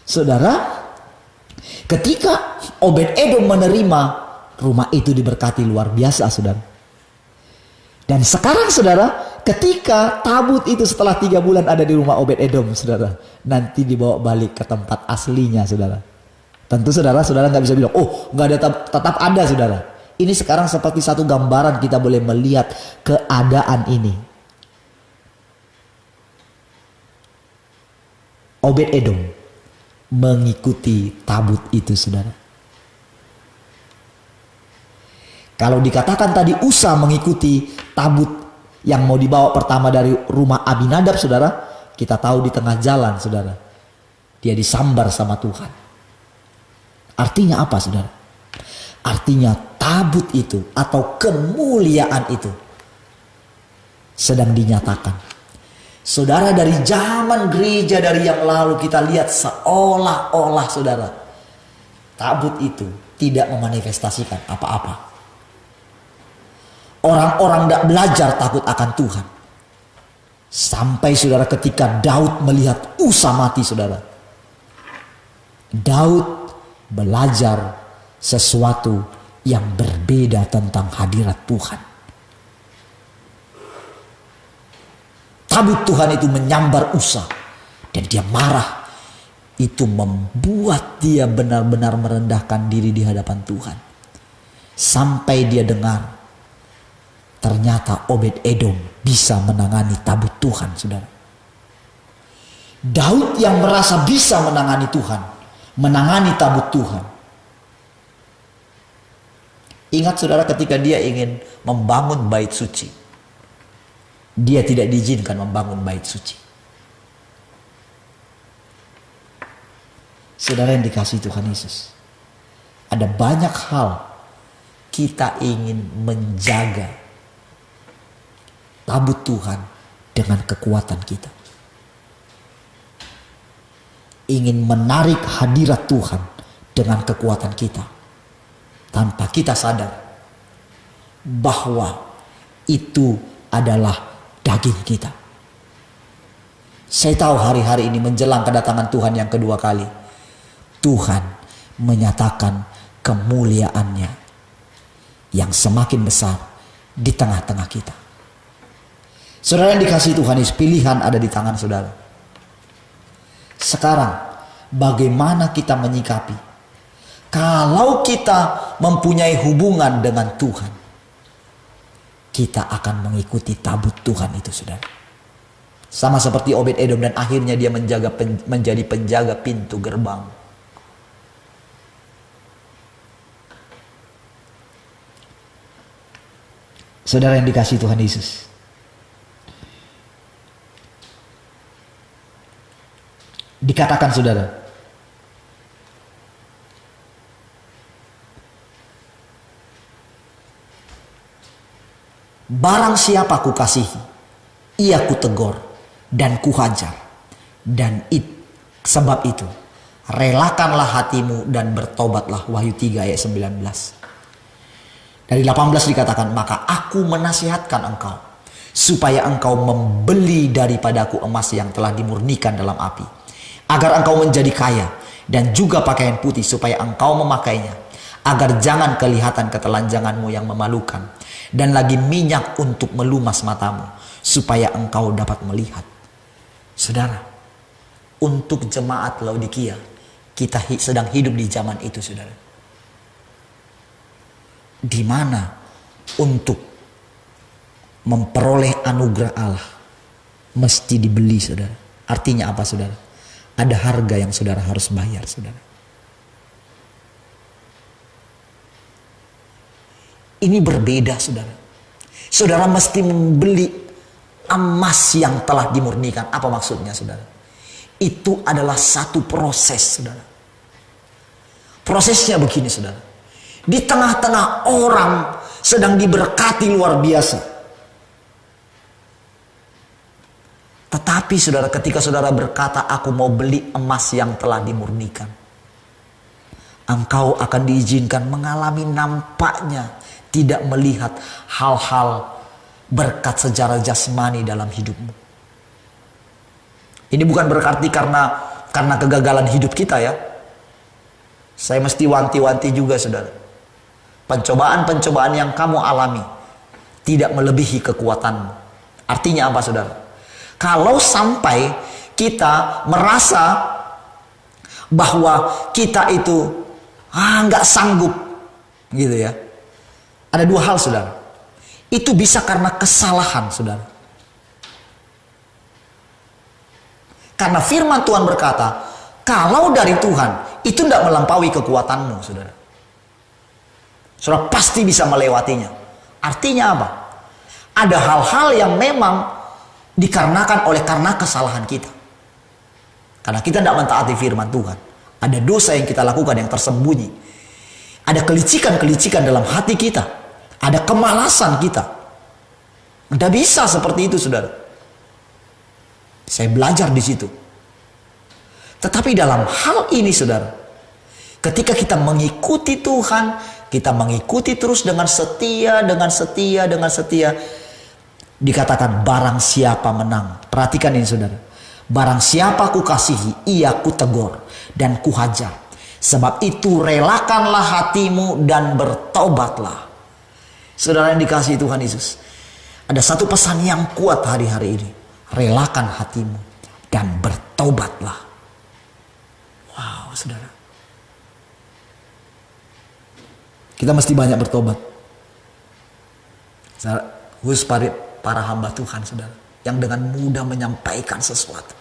Saudara, ketika Obed Edom menerima, rumah itu diberkati luar biasa saudara. Dan sekarang saudara, ketika tabut itu setelah 3 bulan ada di rumah Obed Edom saudara, nanti dibawa balik ke tempat aslinya saudara. Tentu saudara nggak bisa bilang, oh nggak ada, tetap ada saudara. Ini sekarang seperti satu gambaran kita boleh melihat keadaan ini. Obed Edom mengikuti tabut itu saudara. Kalau dikatakan tadi Usa mengikuti tabut yang mau dibawa pertama dari rumah Abinadab saudara, kita tahu di tengah jalan saudara, dia disambar sama Tuhan. Artinya apa saudara? Artinya tabut itu atau kemuliaan itu sedang dinyatakan. Saudara, dari zaman gereja dari yang lalu kita lihat seolah-olah saudara, tabut itu tidak memanifestasikan apa-apa. Orang-orang tidak belajar takut akan Tuhan. Sampai saudara ketika Daud melihat Usa mati saudara, Daud belajar sesuatu yang berbeda tentang hadirat Tuhan. Tabut Tuhan itu menyambar Usa dan dia marah. Itu membuat dia benar-benar merendahkan diri di hadapan Tuhan. Sampai dia dengar ternyata Obed Edom bisa menangani tabut Tuhan saudara. Daud yang merasa bisa menangani Tuhan, menangani tabut Tuhan. Ingat saudara, ketika dia ingin membangun bait suci, dia tidak diizinkan membangun bait suci. Saudara yang dikasihi Tuhan Yesus, ada banyak hal kita ingin menjaga tabut Tuhan dengan kekuatan kita. Ingin menarik hadirat Tuhan dengan kekuatan kita, tanpa kita sadar bahwa itu adalah daging kita. Saya tahu hari-hari ini menjelang kedatangan Tuhan yang kedua kali, Tuhan menyatakan kemuliaannya yang semakin besar di tengah-tengah kita. Saudara yang dikasihi Tuhan Yesus, pilihan ada di tangan saudara. Sekarang bagaimana kita menyikapi? Kalau kita mempunyai hubungan dengan Tuhan, kita akan mengikuti tabut Tuhan itu saudara. Sama seperti Obed Edom, dan akhirnya dia menjadi penjaga pintu gerbang. Saudara yang dikasihi Tuhan Yesus, dikatakan saudara, barang siapa kukasihi, ia kutegur dan kuhajar. Dan sebab itu relakanlah hatimu dan bertobatlah. Wahyu 3 ayat 19. Dari 18 dikatakan, maka aku menasihatkan engkau supaya engkau membeli daripadaku emas yang telah dimurnikan dalam api, agar engkau menjadi kaya, dan juga pakaian putih supaya engkau memakainya, agar jangan kelihatan ketelanjanganmu yang memalukan, dan lagi minyak untuk melumas matamu, supaya engkau dapat melihat. Saudara, untuk jemaat Laodikia, kita sedang hidup di zaman itu saudara, di mana untuk memperoleh anugerah Allah mesti dibeli saudara. Artinya apa saudara? Ada harga yang saudara harus bayar saudara. Ini berbeda saudara. Saudara mesti membeli emas yang telah dimurnikan. Apa maksudnya, saudara? Itu adalah satu proses, saudara. Prosesnya begini, saudara. Di tengah-tengah orang sedang diberkati luar biasa. Tetapi saudara, ketika saudara berkata, aku mau beli emas yang telah dimurnikan, engkau akan diizinkan mengalami nampaknya tidak melihat hal-hal berkat secara jasmani dalam hidupmu. Ini bukan berarti karena kegagalan hidup kita ya. Saya mesti wanti-wanti juga, saudara. Pencobaan-pencobaan yang kamu alami tidak melebihi kekuatanmu. Artinya apa, saudara? Kalau sampai kita merasa bahwa kita itu nggak sanggup, gitu ya. Ada dua hal, saudara. Itu bisa karena kesalahan, saudara. Karena firman Tuhan berkata, kalau dari Tuhan, itu tidak melampaui kekuatanmu, saudara. Saudara pasti bisa melewatinya. Artinya apa? Ada hal-hal yang memang dikarenakan karena kesalahan kita. Karena kita tidak mentaati firman Tuhan. Ada dosa yang kita lakukan yang tersembunyi. Ada kelicikan-kelicikan dalam hati kita. Ada kemalasan kita. Tidak bisa seperti itu, saudara. Saya belajar di situ. Tetapi dalam hal ini, saudara, ketika kita mengikuti Tuhan, kita mengikuti terus dengan setia, dikatakan barang siapa menang. Perhatikan ini, saudara. Barang siapa ku kasihi, ia ku tegur dan ku hajar. Sebab itu relakanlah hatimu dan bertobatlah. Saudara yang dikasihi Tuhan Yesus, ada satu pesan yang kuat hari-hari ini. Relakan hatimu dan bertobatlah. Wow, saudara. Kita mesti banyak bertobat. Khusus para hamba Tuhan, saudara, yang dengan mudah menyampaikan sesuatu,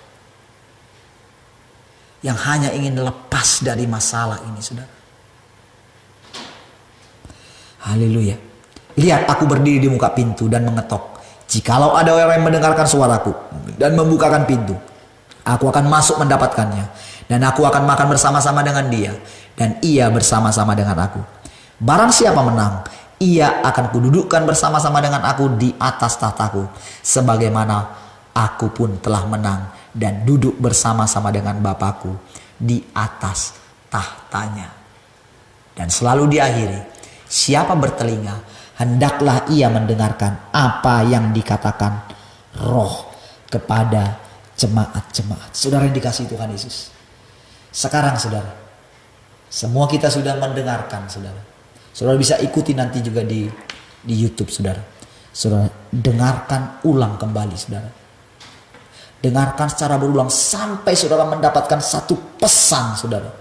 yang hanya ingin lepas dari masalah ini, saudara. Haleluya. Lihat, aku berdiri di muka pintu dan mengetok. Jikalau ada orang yang mendengarkan suaraku dan membukakan pintu, aku akan masuk mendapatkannya, dan aku akan makan bersama-sama dengan dia, dan ia bersama-sama dengan aku. Barang siapa menang, ia akan kududukkan bersama-sama dengan aku di atas tahtaku, sebagaimana aku pun telah menang dan duduk bersama-sama dengan Bapakku di atas tahtanya. Dan selalu diakhiri, siapa bertelinga, hendaklah ia mendengarkan apa yang dikatakan Roh kepada jemaat-jemaat. Saudara yang dikasihi Tuhan Yesus, sekarang, saudara, semua kita sudah mendengarkan, saudara. Saudara bisa ikuti nanti juga di YouTube, saudara. Saudara dengarkan ulang kembali, saudara. Dengarkan secara berulang sampai saudara mendapatkan satu pesan, saudara.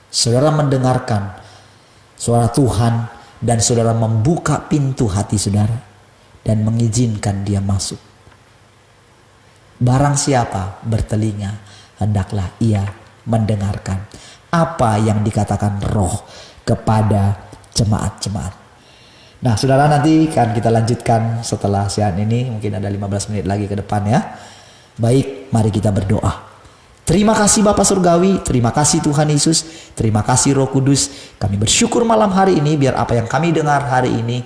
Saudara mendengarkan suara Tuhan dan saudara membuka pintu hati saudara dan mengizinkan dia masuk. Barang siapa bertelinga, hendaklah ia mendengarkan apa yang dikatakan Roh kepada jemaat-jemaat. Nah, saudara, nanti kan kita lanjutkan setelah siaran ini, mungkin ada 15 menit lagi ke depan ya. Baik, mari kita berdoa. Terima kasih Bapa Surgawi, terima kasih Tuhan Yesus, terima kasih Roh Kudus. Kami bersyukur malam hari ini biar apa yang kami dengar hari ini,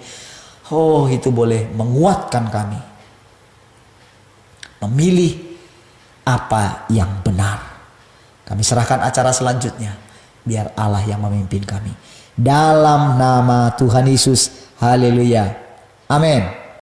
itu boleh menguatkan kami memilih apa yang benar. Kami serahkan acara selanjutnya, biar Allah yang memimpin kami. Dalam nama Tuhan Yesus, haleluya, amin.